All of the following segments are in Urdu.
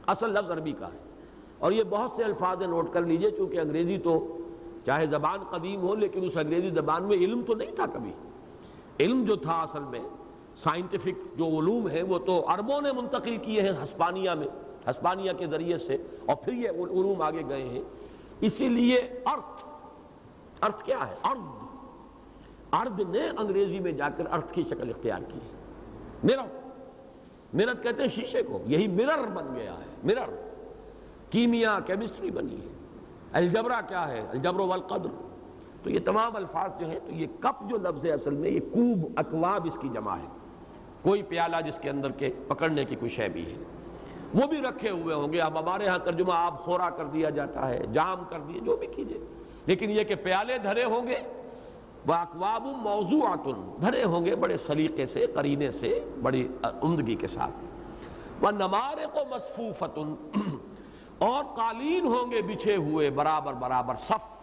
اصل لفظ عربی کا ہے، اور یہ بہت سے الفاظ نوٹ کر لیجئے، چونکہ انگریزی تو چاہے زبان قدیم ہو لیکن اس انگریزی زبان میں علم تو نہیں تھا کبھی۔ علم جو تھا اصل میں سائنٹیفک جو علوم ہیں وہ تو عربوں نے منتقل کیے ہیں ہسپانیہ میں، ہسپانیہ کے ذریعے سے، اور پھر یہ علوم آگے گئے ہیں۔ اسی لیے ارتھ کیا ہے؟ ارد نے انگریزی میں جا کر ارتھ کی شکل اختیار کی ہے۔ مرر کہتے ہیں شیشے کو، یہی مرر بن گیا ہے۔ مرر کیمیا کیمسٹری بنی ہے۔ الجبرا کیا ہے؟ الجبر والقدر۔ تو یہ تمام الفاظ جو ہیں، تو یہ کپ جو لفظ ہے اصل میں یہ کوب، اکواب اس کی جمع ہے، کوئی پیالہ جس کے اندر کے پکڑنے کی کوئی شے بھی ہے، وہ بھی رکھے ہوئے ہوں گے۔ اب ہمارے ہاں ترجمہ آب خورا کر دیا جاتا ہے، جام کر دیے، جو بھی کیجئے، لیکن یہ کہ پیالے دھرے ہوں گے، وَأَكْوَابٌ مَوْضُوعَةٌ، دھرے ہوں گے بڑے سلیقے سے، قرینے سے، بڑی عمدگی کے ساتھ۔ وَنَمَارِقُ مَصْفُوفَةٌ، اور قالین ہوں گے بچھے ہوئے برابر صف،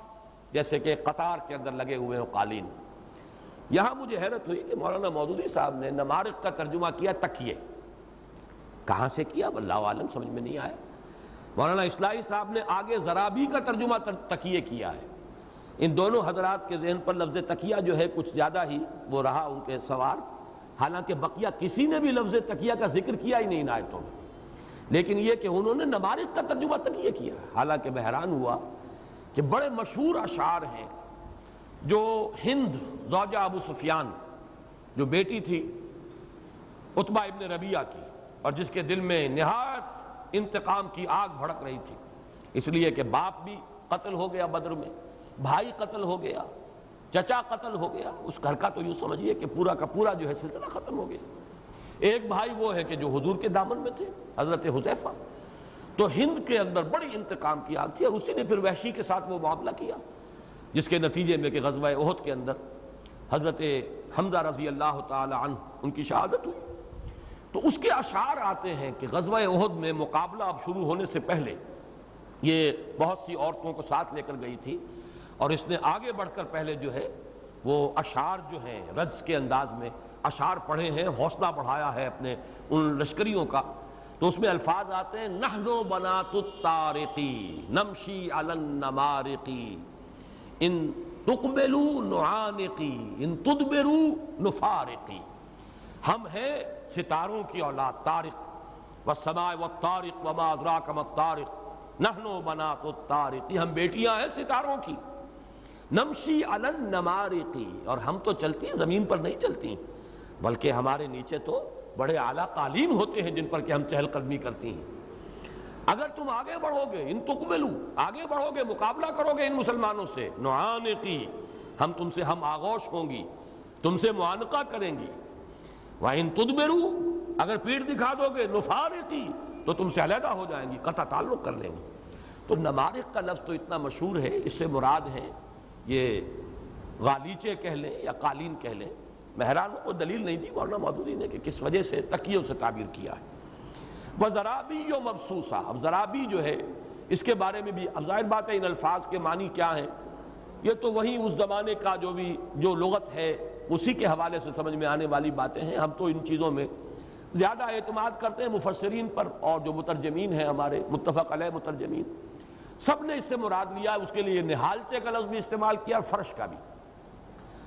جیسے کہ قطار کے اندر لگے ہوئے ہوں قالین۔ یہاں مجھے حیرت ہوئی کہ مولانا مودودی صاحب نے نمارق کا ترجمہ کیا تکیے۔ کہاں سے کیا واللہ عالم، سمجھ میں نہیں آیا۔ مولانا اصلاحی صاحب نے آگے زرابی کا ترجمہ تکیے کیا ہے۔ ان دونوں حضرات کے ذہن پر لفظ تکیہ جو ہے کچھ زیادہ ہی وہ رہا ان کے سوار، حالانکہ بقیہ کسی نے بھی لفظ تکیہ کا ذکر کیا ہی نہیں ان آیتوں میں، لیکن یہ کہ انہوں نے نمارق کا ترجمہ تکیے کیا۔ حالانکہ میں حیران ہوا کہ بڑے مشہور اشعار ہیں جو ہند زوجہ ابو سفیان، جو بیٹی تھی عتبہ ابن ربیعہ کی، اور جس کے دل میں نہایت انتقام کی آگ بھڑک رہی تھی، اس لیے کہ باپ بھی قتل ہو گیا بدر میں، بھائی قتل ہو گیا، چچا قتل ہو گیا، اس گھر کا تو یوں سمجھیے کہ پورا کا پورا جو ہے سلسلہ ختم ہو گیا۔ ایک بھائی وہ ہے کہ جو حضور کے دامن میں تھے، حضرت حذیفہ، تو ہند کے اندر بڑی انتقام کی آگ تھی، اور اسی نے پھر وحشی کے ساتھ وہ معاملہ کیا، جس کے نتیجے میں کہ غزوہ احد کے اندر حضرت حمزہ رضی اللہ تعالی عنہ ان کی شہادت ہوئی۔ تو اس کے اشعار آتے ہیں کہ غزوہ احد میں مقابلہ اب شروع ہونے سے پہلے یہ بہت سی عورتوں کو ساتھ لے کر گئی تھی، اور اس نے آگے بڑھ کر پہلے جو ہے وہ اشعار جو ہیں رجز کے انداز میں اشعار پڑھے ہیں، حوصلہ بڑھایا ہے اپنے ان لشکریوں کا۔ تو اس میں الفاظ آتے ہیں نحن بنات الطارقی نمشی علی النمارقی ان تقبلوا نعانقی ان تدبروا نفارقی، ہم ہیں ستاروں کی اولاد، طارق والسماء والطارق وما ادراک ما الطارق، نحن بنات الطارقی، ہم بیٹیاں ہیں ستاروں کی، نمشی علی النمارقی، اور ہم تو چلتی ہیں زمین پر نہیں چلتی، بلکہ ہمارے نیچے تو بڑے اعلیٰ قالین ہوتے ہیں جن پر کہ ہم چہل قدمی کرتی ہیں۔ اگر تم آگے بڑھو گے، ان تقبلو، آگے بڑھو گے، مقابلہ کرو گے ان مسلمانوں سے، نعانقی، ہم تم سے ہم آغوش ہوں گی، تم سے معانقہ کریں گی، وَإِن تُدْبِرُوا، اگر پیٹھ دکھا دو گے، نفارقی، تو تم سے علیحدہ ہو جائیں گی، قطع تعلق کر لیں گے۔ تو نمارق کا لفظ تو اتنا مشہور ہے، اس سے مراد ہے یہ غالیچے کہہ لیں یا قالین کہہ لیں۔ میں حیران ہوں، کوئی دلیل نہیں دی مولانا مودودی نے کہ کس وجہ سے تکیوں سے تعبیر کیا ہے۔ وَزَرَابِيُّ مَبْثُوثَةٌ، اب زرابی جو ہے اس کے بارے میں بھی اب ظاہر بات ہے ان الفاظ کے معنی کیا ہیں، یہ تو وہی اس زمانے کا جو لغت ہے اسی کے حوالے سے سمجھ میں آنے والی باتیں ہیں۔ ہم تو ان چیزوں میں زیادہ اعتماد کرتے ہیں مفسرین پر، اور جو مترجمین ہیں ہمارے متفق علیہ مترجمین، سب نے اس سے مراد لیا، اس کے لیے نہالچے کا لفظ بھی استعمال کیا، اور فرش کا بھی،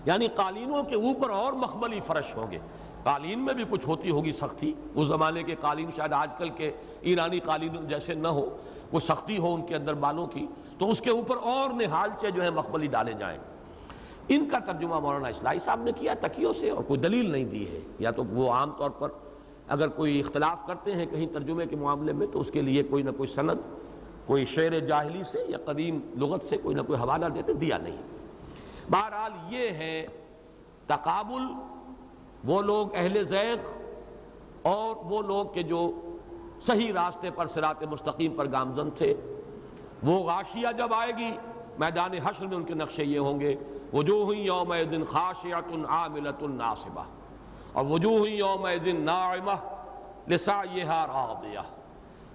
یعنی قالینوں کے اوپر اور مخملی فرش ہوں گے۔ قالین میں بھی کچھ ہوتی ہوگی سختی، اس زمانے کے قالین شاید آج کل کے ایرانی قالین جیسے نہ ہو، کوئی سختی ہو ان کے اندر بالوں کی، تو اس کے اوپر اور نہالچے جو ہیں مخملی ڈالے جائیں۔ ان کا ترجمہ مولانا اصلاحی صاحب نے کیا تکیوں سے، اور کوئی دلیل نہیں دی ہے، یا تو وہ عام طور پر اگر کوئی اختلاف کرتے ہیں کہیں ترجمے کے معاملے میں تو اس کے لیے کوئی نہ کوئی سند، کوئی شعر جاہلی سے یا قدیم لغت سے کوئی نہ کوئی حوالہ دیتے، دیا نہیں۔ بہرحال یہ ہے تقابل، وہ لوگ اہل زیغ اور وہ لوگ کہ جو صحیح راستے پر صراط مستقیم پر گامزن تھے۔ وہ غاشیہ جب آئے گی میدان حشر میں ان کے نقشے یہ ہوں گے، وجوہ یومئذ خاشعۃ عاملۃ ناصبہ، اور وجوہ یومئذ ناعمہ لسعیہا راضیہ۔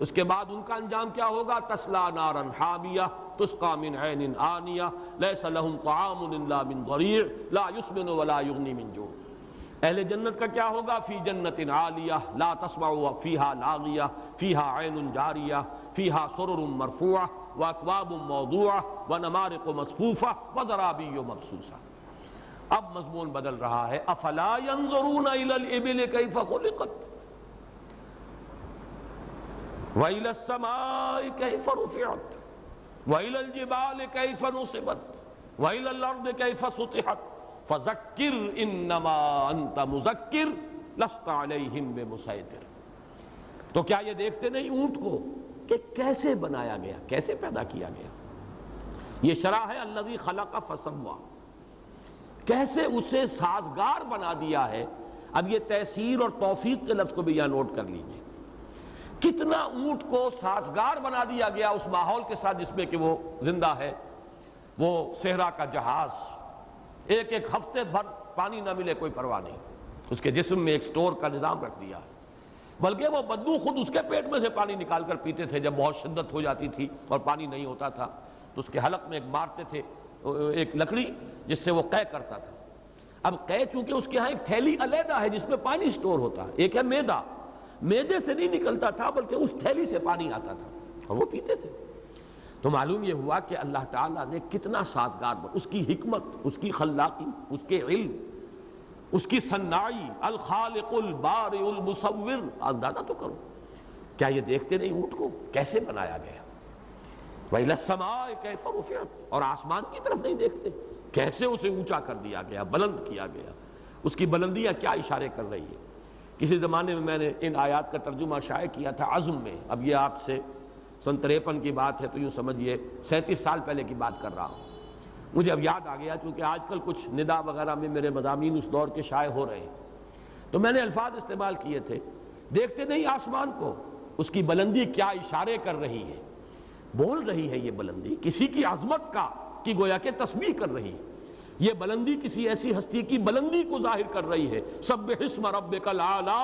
اس کے بعد ان کا انجام کیا ہوگا؟ تسلا نارا حامیہ تسقى من عین آنیہ لیس لهم طعام الا من ضریع لا یسمن ولا یغنی من جوع۔ اہل جنت کا کیا ہوگا؟ فی جنت عالیہ لا تسمع فیہا لاغیہ فیہا عین جاریہ فیہا سرر مرفوعہ واکواب موضوعہ ونمارق مصفوفہ وزرابی مبثوثہ۔ اب مضمون بدل رہا ہے، افلا ينظرون الى الابل کیف خلقت وإلى السماء كيف رفعت وإلى الجبال كيف نصبت وإلى الأرض كيف سطحت فذكر إنما أنت مذكر لست عليهم بمسيطر۔ تو کیا یہ دیکھتے نہیں اونٹ کو کہ کیسے بنایا گیا، کیسے پیدا کیا گیا؟ یہ شرح ہے الذی خلق فسوی، کیسے اسے سازگار بنا دیا ہے۔ اب یہ تیسیر اور توفیق کے لفظ کو بھی یہاں نوٹ کر لیجئے، کتنا اونٹ کو سازگار بنا دیا گیا اس ماحول کے ساتھ جس میں کہ وہ زندہ ہے۔ وہ صحرا کا جہاز، ایک ایک ہفتے بھر پانی نہ ملے کوئی پرواہ نہیں، اس کے جسم میں ایک سٹور کا نظام رکھ دیا ہے، بلکہ وہ بدبو خود اس کے پیٹ میں سے پانی نکال کر پیتے تھے جب بہت شدت ہو جاتی تھی اور پانی نہیں ہوتا تھا تو اس کے حلق میں ایک مارتے تھے ایک لکڑی جس سے وہ قے کرتا تھا۔ اب قے چونکہ اس کے ہاں ایک تھیلی علیحدہ ہے جس میں پانی سٹور ہوتا ہے، ایک ہے میدا، میدے سے نہیں نکلتا تھا بلکہ اس تھیلی سے پانی آتا تھا اور وہ پیتے تھے۔ تو معلوم یہ ہوا کہ اللہ تعالیٰ نے کتنا سازگار اس کی حکمت، اس کی خلاقی، اس کے علم، اس کی صناعی، الخالق البارئ المصور، اندازہ تو کرو، کیا یہ دیکھتے نہیں اونٹ کو کیسے بنایا گیا؟ وَإِلَى السَّمَاءِ كَيْفَ رُفِعَتْ، اور آسمان کی طرف نہیں دیکھتے کیسے اسے اونچا کر دیا گیا، بلند کیا گیا۔ اس کی بلندیاں کیا اشارے کر رہی ہے؟ کسی زمانے میں نے ان آیات کا ترجمہ شائع کیا تھا عزم میں، اب یہ آپ سے سن 53 کی بات ہے تو یوں سمجھیے 37 سال پہلے کی بات کر رہا ہوں۔ مجھے اب یاد آ گیا چونکہ آج کل کچھ ندا وغیرہ میں میرے مضامین اس دور کے شائع ہو رہے ہیں، تو میں نے الفاظ استعمال کیے تھے، دیکھتے نہیں آسمان کو، اس کی بلندی کیا اشارے کر رہی ہے، بول رہی ہے یہ بلندی کسی کی عظمت کا کی گویا کہ تسبیح کر رہی ہے، یہ بلندی کسی ایسی ہستی کی بلندی کو ظاہر کر رہی ہے۔ سبح اسم ربک الاعلی،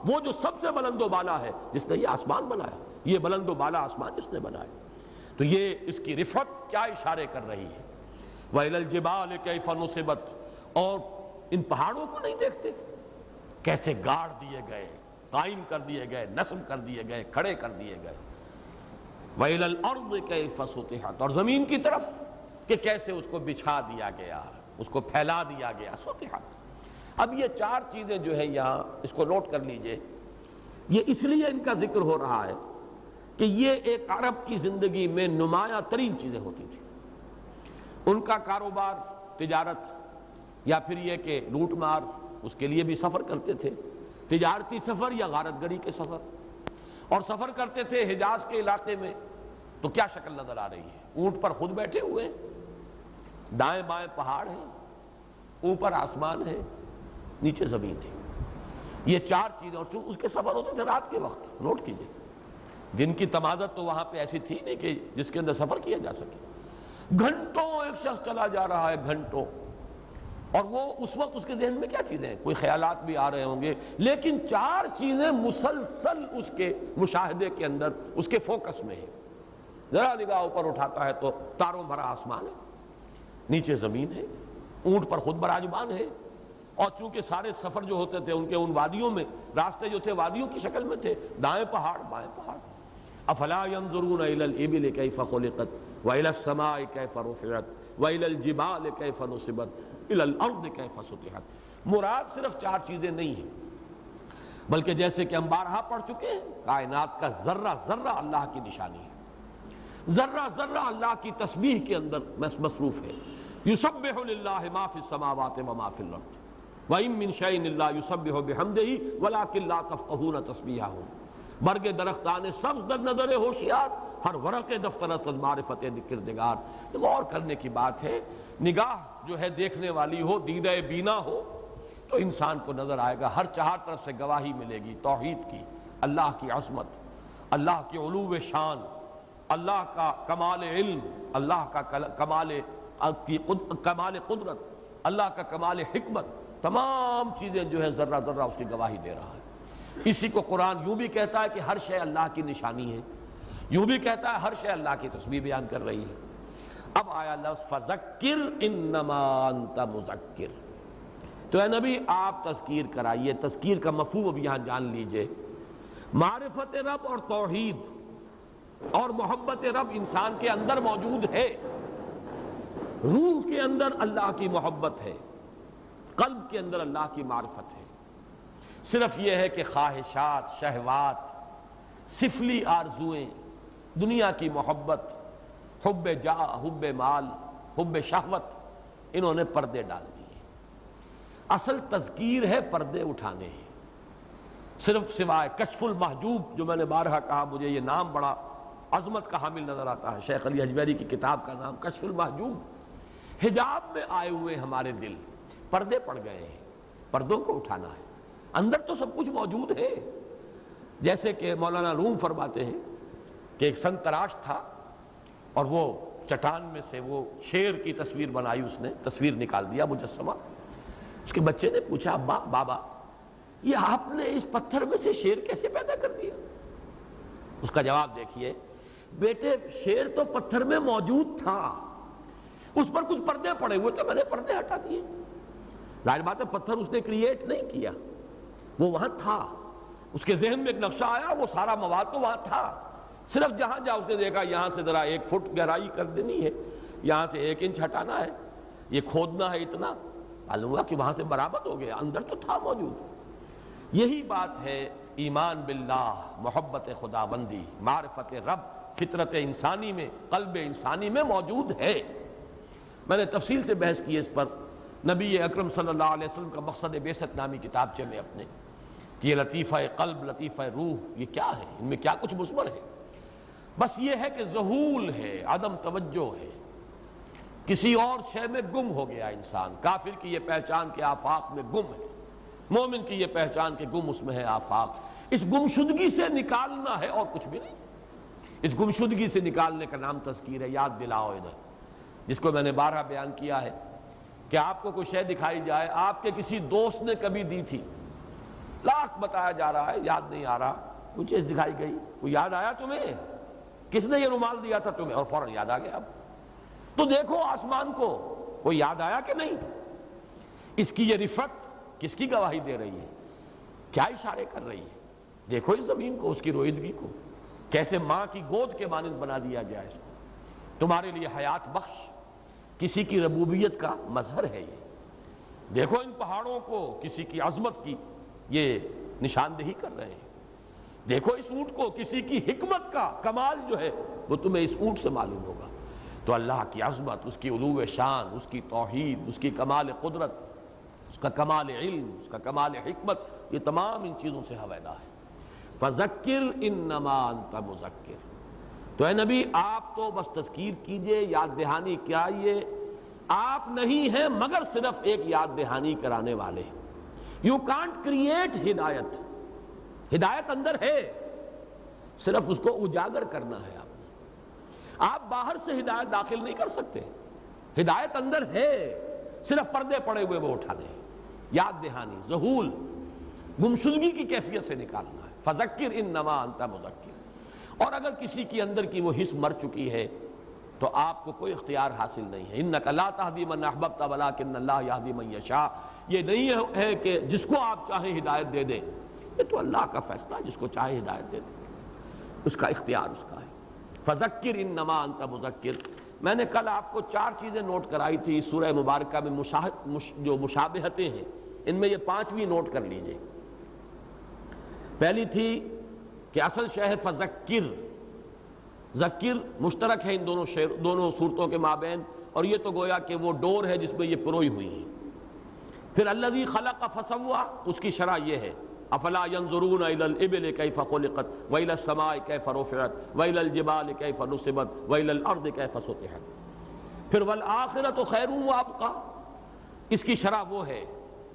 وہ جو سب سے بلند و بالا ہے جس نے یہ آسمان بنایا، یہ بلند و بالا آسمان جس نے بنایا، تو یہ اس کی رفعت کیا اشارے کر رہی ہے۔ وَإِلَى الْجِبَالِ كَيْفَ نُصِبَتْ، اور ان پہاڑوں کو نہیں دیکھتے کیسے گاڑ دیے گئے، قائم کر دیے گئے، نصب کر دیے گئے، کھڑے کر دیے گئے۔ وَإِلَى الْأَرْضِ كَيْفَ سُطِحَتْ، اور زمین کی طرف کہ کیسے اس کو بچھا دیا گیا، اس کو پھیلا دیا گیا، سطحت۔ اب یہ چار چیزیں جو ہے یہاں اس کو نوٹ کر لیجئے، یہ اس لیے ان کا ذکر ہو رہا ہے کہ یہ ایک عرب کی زندگی میں نمایاں ترین چیزیں ہوتی تھیں۔ ان کا کاروبار، تجارت، یا پھر یہ کہ لوٹ مار، اس کے لیے بھی سفر کرتے تھے، تجارتی سفر یا غارت گری کے سفر، اور سفر کرتے تھے حجاز کے علاقے میں، تو کیا شکل نظر آ رہی ہے؟ اونٹ پر خود بیٹھے ہوئے ہیں، دائیں بائیں پہاڑ ہیں، اوپر آسمان ہے، نیچے زمین ہے، یہ چار چیزیں، اور اس کے سفر ہوتے تھے رات کے وقت، نوٹ کیجئے، دن کی تمازت تو وہاں پہ ایسی تھی نہیں کہ جس کے اندر سفر کیا جا سکے، گھنٹوں ایک شخص چلا جا رہا ہے، گھنٹوں، اور وہ اس وقت اس کے ذہن میں کیا چیزیں ہیں، کوئی خیالات بھی آ رہے ہوں گے، لیکن چار چیزیں مسلسل اس کے مشاہدے کے اندر اس کے فوکس میں ہیں۔ ذرا نگاہ اوپر اٹھاتا ہے تو تاروں بھرا آسمان ہے، نیچے زمین ہے، اونٹ پر خود براجمان ہے، اور چونکہ سارے سفر جو ہوتے تھے ان کے ان وادیوں میں، راستے جو تھے وادیوں کی شکل میں تھے، دائیں پہاڑ بائیں پہاڑ۔ افلا ينظرون الى الابل كيف خلقت والى السماء كيف رفعت والى الجبال كيف نصبت الى الارض كيف سطحت۔ مراد صرف چار چیزیں نہیں ہیں، بلکہ جیسے کہ ہم بارہا پڑھ چکے ہیں، کائنات کا ذرہ ذرہ اللہ کی نشانی ہے، ذرہ ذرہ اللہ کی تسبیح کے اندر مصروف ہے۔ یسبح للہ ما فی السماوات وما فی الارض وَإِن مِّن شَيْءٍ إِلَّا يُسَبِّحُ بِحَمْدِهِ وَلَٰكِن لَّا تَفْقَهُونَ تَسْبِيحَهُمْ۔ برگ درختان سبز در نظر ہوشیار، ہر ورق دفتر از معرفت کردگار۔ غور کرنے کی بات ہے، نگاہ جو ہے دیکھنے والی ہو، دیدہ بینا ہو، تو انسان کو نظر آئے گا، ہر چہار طرف سے گواہی ملے گی توحید کی، اللہ کی عظمت، اللہ کی علو شان، اللہ کا کمال علم، اللہ کا کمال قدرت، اللہ کا کمال حکمت، تمام چیزیں جو ہے ذرہ ذرہ اس کی گواہی دے رہا ہے۔ اسی کو قرآن یوں بھی کہتا ہے کہ ہر شے اللہ کی نشانی ہے، یوں بھی کہتا ہے ہر شے اللہ کی تسبیح بیان کر رہی ہے۔ اب آیا لفظ فذکر انما انت مذکر، تو اے نبی آپ تذکیر کرائیے. تذکیر کا مفہوم اب یہاں جان لیجئے. معرفت رب اور توحید اور محبت رب انسان کے اندر موجود ہے. روح کے اندر اللہ کی محبت ہے، قلب کے اندر اللہ کی معرفت ہے. صرف یہ ہے کہ خواہشات، شہوات، سفلی آرزوئیں، دنیا کی محبت، حب جاہ، حب مال، حب شہوت، انہوں نے پردے ڈال دیے. اصل تذکیر ہے پردے اٹھانے ہیں. صرف سوائے کشف المحجوب، جو میں نے بارہا کہا مجھے یہ نام بڑا عظمت کا حامل نظر آتا ہے، شیخ علی حجویری کی کتاب کا نام کشف المحجوب. حجاب میں آئے ہوئے ہمارے دل پردے پڑ گئے ہیں، پردوں کو اٹھانا ہے. اندر تو سب کچھ موجود ہے. جیسے کہ مولانا روم فرماتے ہیں کہ ایک سنگ تراش تھا اور وہ چٹان میں سے وہ شیر کی تصویر بنائی، اس نے تصویر نکال دیا مجسمہ. اس کے بچے نے پوچھا بابا یہ آپ نے اس پتھر میں سے شیر کیسے پیدا کر دیا؟ اس کا جواب دیکھیے، بیٹے شیر تو پتھر میں موجود تھا، اس پر کچھ پردے پڑے ہوئے تھے، میں نے پردے ہٹا دیے. ظاہر بات ہے پتھر اس نے کریٹ نہیں کیا، وہ وہاں تھا. اس کے ذہن میں ایک نقشہ آیا، وہ سارا مواد تو وہاں تھا. صرف جہاں اس نے دیکھا یہاں سے ذرا 1 فٹ گہرائی کر دینی ہے، یہاں سے 1 انچ ہٹانا ہے، یہ کھودنا ہے اتنا، معلوم ہوا کہ وہاں سے برآمد ہو گیا، اندر تو تھا موجود. یہی بات ہے ایمان باللہ، محبت خدا بندی، معرفت رب فطرت انسانی میں، قلب انسانی میں موجود ہے. میں نے تفصیل سے بحث کی اس پر نبی اکرم صلی اللہ علیہ وسلم کا مقصد بعثت نامی کتابچے میں اپنے، کہ یہ لطیفہ قلب، لطیفہ روح، یہ کیا ہے، ان میں کیا کچھ مثمر ہے؟ بس یہ ہے کہ ذہول ہے، عدم توجہ ہے، کسی اور شے میں گم ہو گیا انسان. کافر کی یہ پہچان کے آفاق میں گم ہے، مومن کی یہ پہچان کہ گم اس میں ہے آفاق. اس گمشدگی سے نکالنا ہے اور کچھ بھی نہیں. اس گمشدگی سے نکالنے کا نام تذکیر ہے. یاد دلاؤ ادھر، جس کو میں نے بارہا بیان کیا ہے کہ آپ کو کوئی شے دکھائی جائے، آپ کے کسی دوست نے کبھی دی تھی، لاکھ بتایا جا رہا ہے، یاد نہیں آ رہا، کوئی چیز دکھائی گئی، کوئی یاد آیا تمہیں کس نے یہ رومال دیا تھا تمہیں، اور فوراً یاد آ گیا. اب تو دیکھو آسمان کو، کوئی یاد آیا کہ نہیں؟ اس کی یہ رفت کس کی گواہی دے رہی ہے؟ کیا اشارے کر رہی ہے؟ دیکھو اس زمین کو، اس کی روئیدگی کو، کیسے ماں کی گود کے مانند بنا دیا گیا اس کو. تمہارے لیے حیات بخش کسی کی ربوبیت کا مظہر ہے یہ. دیکھو ان پہاڑوں کو، کسی کی عظمت کی یہ نشاندہی کر رہے ہیں. دیکھو اس اونٹ کو، کسی کی حکمت کا کمال جو ہے وہ تمہیں اس اونٹ سے معلوم ہوگا. تو اللہ کی عظمت، اس کی علو شان، اس کی توحید، اس کی کمال قدرت، اس کا کمال علم، اس کا کمال حکمت، یہ تمام ان چیزوں سے حویدہ ہے. فذکر انما انت مذکر. تو اے نبی آپ تو بس تذکیر کیجئے، یاد دہانی کیائیے. آپ نہیں ہیں مگر صرف ایک یاد دہانی کرانے والے. یو کانٹ کریٹ ہدایت. ہدایت اندر ہے، صرف اس کو اجاگر کرنا ہے. آپ باہر سے ہدایت داخل نہیں کر سکتے. ہدایت اندر ہے، صرف پردے پڑے ہوئے وہ اٹھانے ہیں. یاد دہانی، ذہول، گمشدگی کی کیفیت سے نکالنا ہے. فذکر انما انت مذکر. اور اگر کسی کی اندر کی وہ حس مر چکی ہے تو آپ کو کوئی اختیار حاصل نہیں ہے. انک لا تہدی من احببت ولکن اللہ یہدی من یشاء. یہ نہیں ہے کہ جس کو آپ چاہیں ہدایت دے دیں، یہ تو اللہ کا فیصلہ، جس کو چاہے ہدایت دے دیں، اس کا اختیار اس کا ہے. فذکر انما انت مذکر. میں نے کل آپ کو 4 چیزیں نوٹ کرائی تھی اس سورہ مبارکہ میں، جو مشابہتیں ہیں، ان میں یہ 5ویں نوٹ کر لیجئے. پہلی تھی کہ اصل شے ہے فذکر. ذکر مشترک ہے ان دونوں صورتوں کے مابین، اور یہ تو گویا کہ وہ ڈور ہے جس میں یہ پروئی ہوئی ہیں. پھر الذی خلق فسوی، اس کی شرح یہ ہے افلا ينظرون الى الابل كيف خلقت والى السماء كيف رفعت والى الجبال كيف نصبت والى الارض كيف سطحت. پھر والآخرة خیر وابقى، اس کی شرح وہ ہے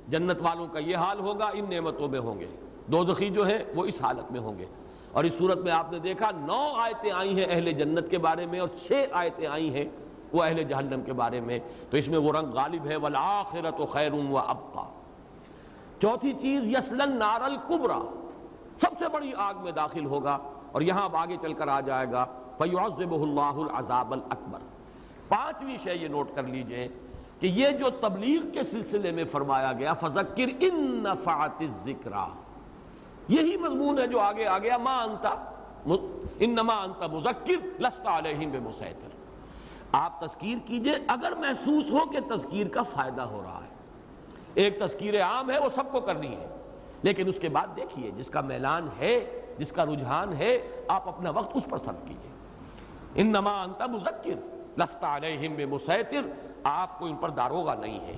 جنت والوں کا یہ حال ہوگا، ان نعمتوں میں ہوں گے. دوزخی جو ہے وہ اس حالت میں ہوں گے. اور اس صورت میں آپ نے دیکھا 9 آیتیں آئی ہیں اہل جنت کے بارے میں، اور 6 آیتیں آئی ہیں وہ اہل جہنم کے بارے میں. تو اس میں وہ رنگ غالب ہے، والآخرة خیر وابقى. چوتھی چیز یصلی النار الکبریٰ، سب سے بڑی آگ میں داخل ہوگا، اور یہاں اب آگے چل کر آ جائے گا فیعذبہ اللہ العذاب الاکبر. 5ویں شے یہ نوٹ کر لیجئے کہ یہ جو تبلیغ کے سلسلے میں فرمایا گیا فذکر ان نفعت الذکریٰ، یہی مضمون ہے جو آگے آ گیا ما انت انما انت مذکر لست علیہم بمسیطر، آپ تذکیر کیجئے اگر محسوس ہو کہ تذکیر کا فائدہ ہو رہا ہے۔ ایک تذکیر عام ہے وہ سب کو کرنی ہے، لیکن اس کے بعد دیکھیے جس کا میلان ہے، جس کا رجحان ہے، آپ اپنا وقت اس پر صرف کیجئے۔ انما انت مذکر لست علیہم بمسیطر، آپ کو ان پر داروغہ نہیں ہے۔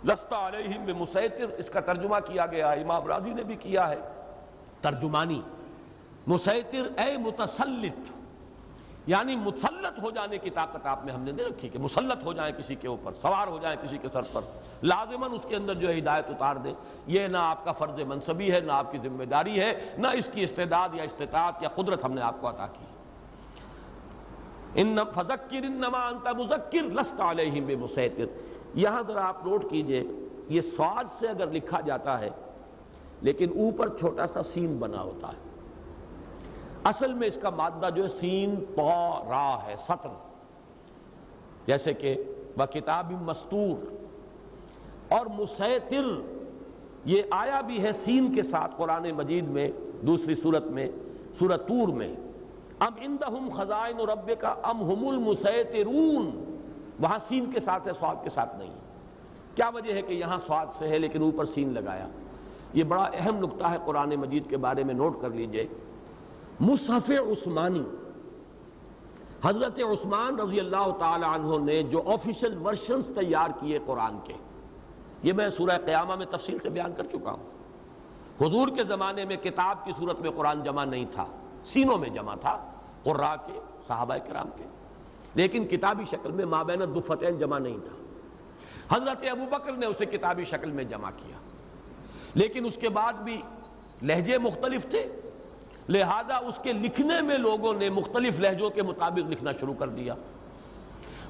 لست علیہم بمسیطر اس کا ترجمہ کیا گیا، امام راضی نے بھی کیا ہے ترجمانی، مسیطر اے متسلط، یعنی مسلط ہو جانے کی طاقت آپ میں ہم نے دے رکھی کہ مسلط ہو جائیں کسی کے اوپر، سوار ہو جائیں کسی کے سر پر، لازماً اس کے اندر جو ہے ہدایت اتار دیں۔ یہ نہ آپ کا فرض منصبی ہے، نہ آپ کی ذمہ داری ہے، نہ اس کی استعداد یا استطاعت یا قدرت ہم نے آپ کو عطا کی۔ ان فذکر انما انت مذکر لست علیہم بمسیطر، یہاں ذرا آپ نوٹ کیجئے، یہ صاد سے اگر لکھا جاتا ہے لیکن اوپر چھوٹا سا سین بنا ہوتا ہے، اصل میں اس کا مادہ جو ہے سین طا را ہے، سطر، جیسے کہ وَکِتَابٍ مَسْطُورٍ، اور مسیطر یہ آیا بھی ہے سین کے ساتھ قرآن مجید میں دوسری صورت میں، سورۃ طور میں، ام عندہم خزائن ربک ام ہم المسیطرون، وہاں سین کے ساتھ ہے، صاد کے ساتھ نہیں۔ کیا وجہ ہے کہ یہاں صاد سے ہے لیکن اوپر سین لگایا؟ یہ بڑا اہم نقطہ ہے قرآن مجید کے بارے میں، نوٹ کر لیجئے۔ مصحف عثمانی، حضرت عثمان رضی اللہ تعالی عنہ نے جو آفیشل ورشنز تیار کیے قرآن کے، یہ میں سورہ قیامہ میں تفصیل سے بیان کر چکا ہوں۔ حضور کے زمانے میں کتاب کی صورت میں قرآن جمع نہیں تھا، سینوں میں جمع تھا، قراء کے، صحابہ کرام کے، لیکن کتابی شکل میں مابین الدفتین جمع نہیں تھا۔ حضرت ابوبکر نے اسے کتابی شکل میں جمع کیا، لیکن اس کے بعد بھی لہجے مختلف تھے، لہذا اس کے لکھنے میں لوگوں نے مختلف لہجوں کے مطابق لکھنا شروع کر دیا۔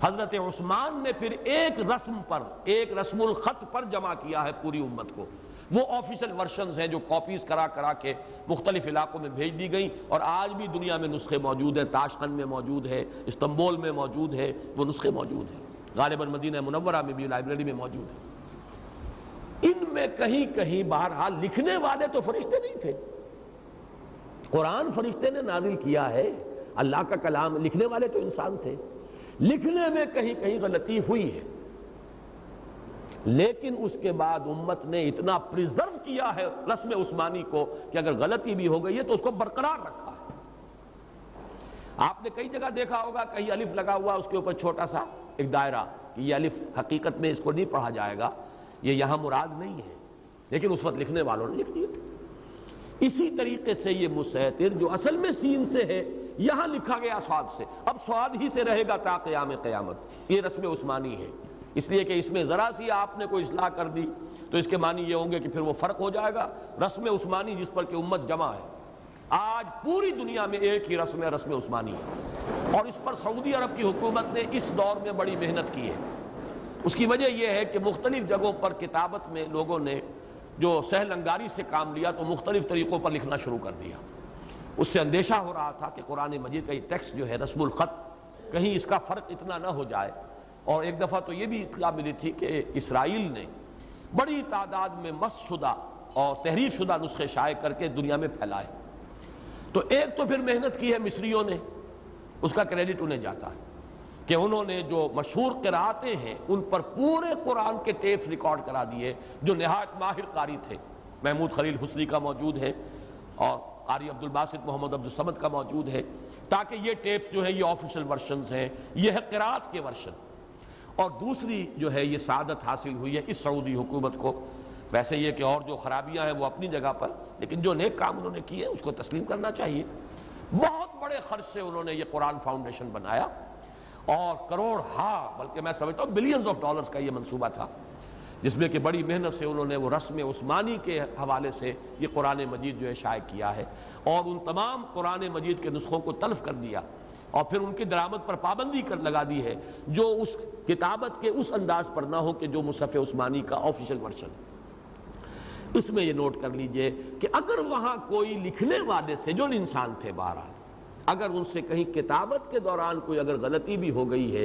حضرت عثمان نے پھر ایک رسم پر، ایک رسم الخط پر جمع کیا ہے پوری امت کو۔ وہ آفیشل ورشنز ہیں جو کاپیز کرا کرا کے مختلف علاقوں میں بھیج دی گئیں، اور آج بھی دنیا میں نسخے موجود ہیں، تاشقند میں موجود ہے، استنبول میں موجود ہے، وہ نسخے موجود ہیں، غالباً مدینہ منورہ میں بھی لائبریری میں موجود ہے۔ ان میں کہیں کہیں بہرحال لکھنے والے تو فرشتے نہیں تھے، قرآن فرشتے نے نازل کیا ہے، اللہ کا کلام، لکھنے والے تو انسان تھے، لکھنے میں کہیں کہیں غلطی ہوئی ہے، لیکن اس کے بعد امت نے اتنا پریزرو کیا ہے رسم عثمانی کو کہ اگر غلطی بھی ہو گئی ہے تو اس کو برقرار رکھا ہے۔ آپ نے کئی جگہ دیکھا ہوگا کہیں الف لگا ہوا، اس کے اوپر چھوٹا سا ایک دائرہ، کہ یہ الف حقیقت میں اس کو نہیں پڑھا جائے گا، یہ یہاں مراد نہیں ہے، لیکن اس وقت لکھنے والوں نے لکھ دیا۔ اسی طریقے سے یہ مسیطر جو اصل میں سین سے ہے، یہاں لکھا گیا صاد سے، اب صاد ہی سے رہے گا تا قیام قیامت۔ یہ رسم عثمانی ہے، اس لیے کہ اس میں ذرا سی آپ نے کوئی اصلاح کر دی تو اس کے معنی یہ ہوں گے کہ پھر وہ فرق ہو جائے گا۔ رسم عثمانی جس پر کہ امت جمع ہے، آج پوری دنیا میں ایک ہی رسم ہے، رسم عثمانی ہے، اور اس پر سعودی عرب کی حکومت نے اس دور میں بڑی محنت کی ہے۔ اس کی وجہ یہ ہے کہ مختلف جگہوں پر کتابت میں لوگوں نے جو سہل انگاری سے کام لیا تو مختلف طریقوں پر لکھنا شروع کر دیا۔ اس سے اندیشہ ہو رہا تھا کہ قرآن مجید کا یہ ٹیکسٹ جو ہے رسم الخط، کہیں اس کا فرق اتنا نہ ہو جائے۔ اور ایک دفعہ تو یہ بھی اطلاع ملی تھی کہ اسرائیل نے بڑی تعداد میں مسخ شدہ اور تحریف شدہ نسخے شائع کر کے دنیا میں پھیلائے۔ تو ایک تو پھر محنت کی ہے مصریوں نے، اس کا کریڈٹ انہیں جاتا ہے کہ انہوں نے جو مشہور قرأتیں ہیں ان پر پورے قرآن کے ٹیپس ریکارڈ کرا دیے، جو نہایت ماہر قاری تھے۔ محمود خلیل حسنی کا موجود ہے، اور قاری عبدالباسط محمد عبدالصمد کا موجود ہے، تاکہ یہ ٹیپس جو ہے یہ آفیشل ورشنز ہیں، یہ ہے قرأت کے ورشن۔ اور دوسری جو ہے یہ سعادت حاصل ہوئی ہے اس سعودی حکومت کو، ویسے یہ کہ اور جو خرابیاں ہیں وہ اپنی جگہ پر، لیکن جو نیک کام انہوں نے کیے اس کو تسلیم کرنا چاہیے۔ بہت بڑے خرچ سے انہوں نے یہ قرآن فاؤنڈیشن بنایا، اور کروڑ بلکہ میں سمجھتا ہوں بلینز آف ڈالرز کا یہ منصوبہ تھا، جس میں کہ بڑی محنت سے انہوں نے وہ رسم عثمانی کے حوالے سے یہ قرآن مجید جو ہے شائع کیا ہے، اور ان تمام قرآن مجید کے نسخوں کو تلف کر دیا، اور پھر ان کی درآمد پر پابندی لگا دی ہے جو اس کتابت کے اس انداز پر نہ ہو کہ جو مصحف عثمانی کا آفیشل ورشن۔ اس میں یہ نوٹ کر لیجئے کہ اگر وہاں کوئی لکھنے والے سے، جو انسان تھے بہرحال، اگر ان سے کہیں کتابت کے دوران کوئی اگر غلطی بھی ہو گئی ہے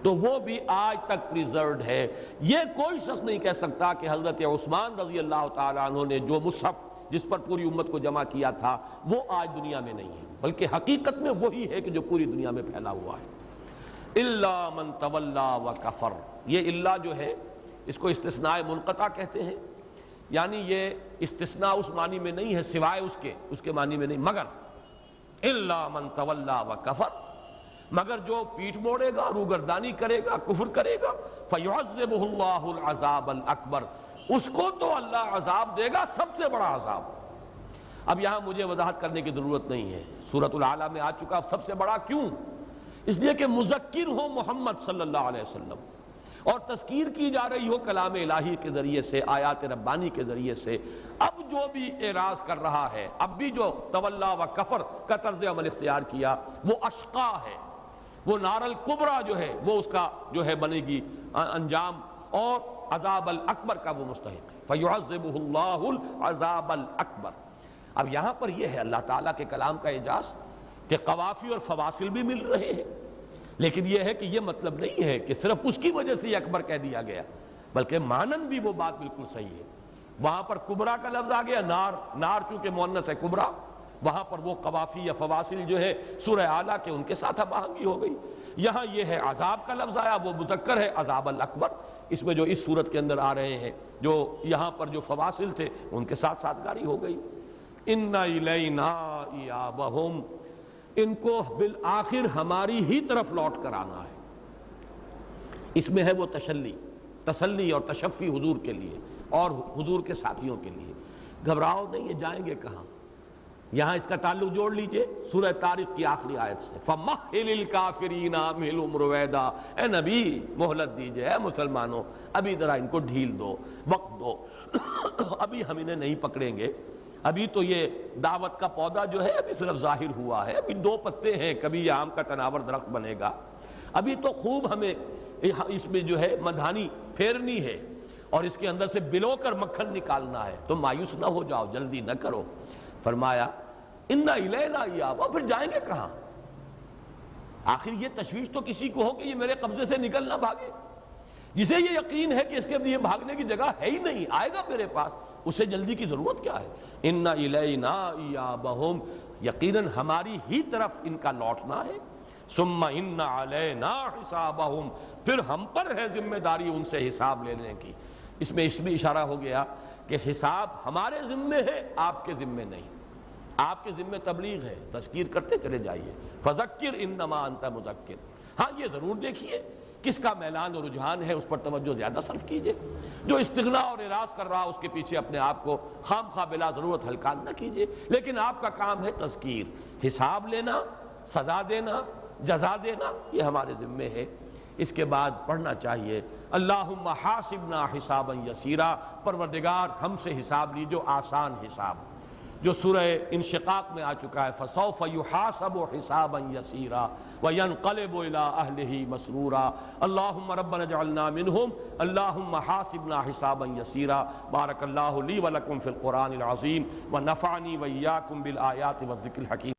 تو وہ بھی آج تک پریزروڈ ہے۔ یہ کوئی شخص نہیں کہہ سکتا کہ حضرت عثمان رضی اللہ تعالیٰ عنہ نے جو مصحف جس پر پوری امت کو جمع کیا تھا وہ آج دنیا میں نہیں ہے، بلکہ حقیقت میں وہی ہے کہ جو پوری دنیا میں پھیلا ہوا ہے۔ الا من تولا وکفر، یہ الا جو ہے اس کو استثناء منقطع کہتے ہیں، یعنی یہ استثناء اس معنی میں نہیں ہے سوائے اس کے معنی میں نہیں، مگر الا من تولا وکفر، مگر جو پیٹھ موڑے گا، روگردانی کرے گا، کفر کرے گا، فیعذبہ اللہ العذاب الاکبر، اس کو تو اللہ عذاب دے گا سب سے بڑا عذاب۔ اب یہاں مجھے وضاحت کرنے کی ضرورت نہیں ہے، سورۃ الاعلیٰ میں آ چکا، سب سے بڑا کیوں؟ اس لیے کہ مذکر ہو محمد صلی اللہ علیہ وسلم اور تذکیر کی جا رہی ہو کلام الہی کے ذریعے سے، آیات ربانی کے ذریعے سے۔ اب جو بھی اعراض کر رہا ہے، اب بھی جو تولا و کفر کا طرز عمل اختیار کیا، وہ اشقا ہے، وہ نار الکبریٰ جو ہے وہ اس کا جو ہے بنے گی انجام، اور عذاب الاکبر کا وہ مستحق ہے۔ فَيُعَذِّبُهُ اللَّهُ الْعَذَابَ الْأَكْبَرَ۔ اب یہاں پر یہ ہے اللہ تعالیٰ کے کلام کا اعجاز کہ قوافی اور فواصل بھی مل رہے ہیں، لیکن یہ ہے کہ یہ مطلب نہیں ہے کہ صرف اس کی وجہ سے یہ اکبر کہہ دیا گیا، بلکہ مانن بھی وہ بات بالکل صحیح ہے۔ وہاں پر کبرا کا لفظ آ گیا، نار چونکہ مؤنث ہے کبرا، وہاں پر وہ قوافی یا فواصل جو ہے سورہ اعلیٰ کے ان کے ساتھ اب آہنگی ہو گئی۔ یہاں یہ ہے عذاب کا لفظ آیا، وہ مذکر ہے عذاب الاکبر، اس میں جو اس صورت کے اندر آ رہے ہیں، جو یہاں پر جو فواصل تھے ان کے ساتھ سازگاری ہو گئی۔ ان الینا ایابہم، ان کو بالآخر ہماری ہی طرف لوٹ کر آنا ہے۔ اس میں ہے وہ تسلی اور تشفی حضور کے لیے اور حضور کے ساتھیوں کے لیے۔ گھبراؤ نہیں، یہ جائیں گے کہاں؟ یہاں اس کا تعلق جوڑ لیجئے سورہ طارق کی آخری آیت سے، فَمَحِّلِ الْكَافِرِينَ أَمْهِلْهُمْ رُوَيْدًا، اے نبی مہلت دیجئے، اے مسلمانوں ابھی ذرا ان کو ڈھیل دو، وقت دو، ابھی ہم انہیں نہیں پکڑیں گے، ابھی تو یہ دعوت کا پودا جو ہے ابھی صرف ظاہر ہوا ہے، ابھی 2 پتے ہیں، کبھی یہ آم کا تناور درخت بنے گا، ابھی تو خوب ہمیں اس میں جو ہے مدھانی پھیرنی ہے اور اس کے اندر سے بلو کر مکھن نکالنا ہے، تم مایوس نہ ہو جاؤ، جلدی نہ کرو۔ فرمایا اِنَّ إِلَيْنَا إِيَابَهُمْ، پھر جائیں گے کہاں؟ آخر یہ تشویش تو کسی کو ہو کہ یہ میرے قبضے سے نکل نہ بھاگے، جسے یہ یقین ہے کہ اس کے لیے بھاگنے کی جگہ ہے ہی نہیں، آئے گا میرے پاس، اسے جلدی کی ضرورت کیا ہے؟ اِنَّ إِلَيْنَا إِيَابَهُمْ، یقیناً ہماری ہی طرف ان کا لوٹنا ہے۔ ثُمَّ إِنَّ عَلَيْنَا حِسَابَهُمْ، پھر ہم پر ہے ذمہ داری ان سے حساب لینے کی۔ اس میں اشارہ ہو گیا کہ حساب ہمارے ذمے ہے، آپ کے ذمے نہیں۔ آپ کے ذمے تبلیغ ہے، تذکیر کرتے چلے جائیے، فذکر انما انت مذکر۔ ہاں یہ ضرور دیکھیے کس کا میلان اور رجحان ہے، اس پر توجہ زیادہ صرف کیجئے۔ جو استغنا اور اعراض کر رہا اس کے پیچھے اپنے آپ کو خام خواہ بلا ضرورت ہلکان نہ کیجئے، لیکن آپ کا کام ہے تذکیر، حساب لینا، سزا دینا، جزا دینا، یہ ہمارے ذمے ہے۔ اس کے بعد پڑھنا چاہیے اللہم حاسبنا حسابا یسیرا، پروردگار ہم سے حساب لیجو آسان حساب، جو سورہ انشقاق میں آ چکا ہے، فسوف یحاسب حسابا یسیرا وینقلب الی اہلہ مسرورا، اللہم ربنا اجعلنا منہم، اللہم حاسبنا حسابا یسیرا۔ بارک اللہ لی ولکم فی القرآن العظیم ونفعنی وإیاکم بالآیات والذکر الحکیم۔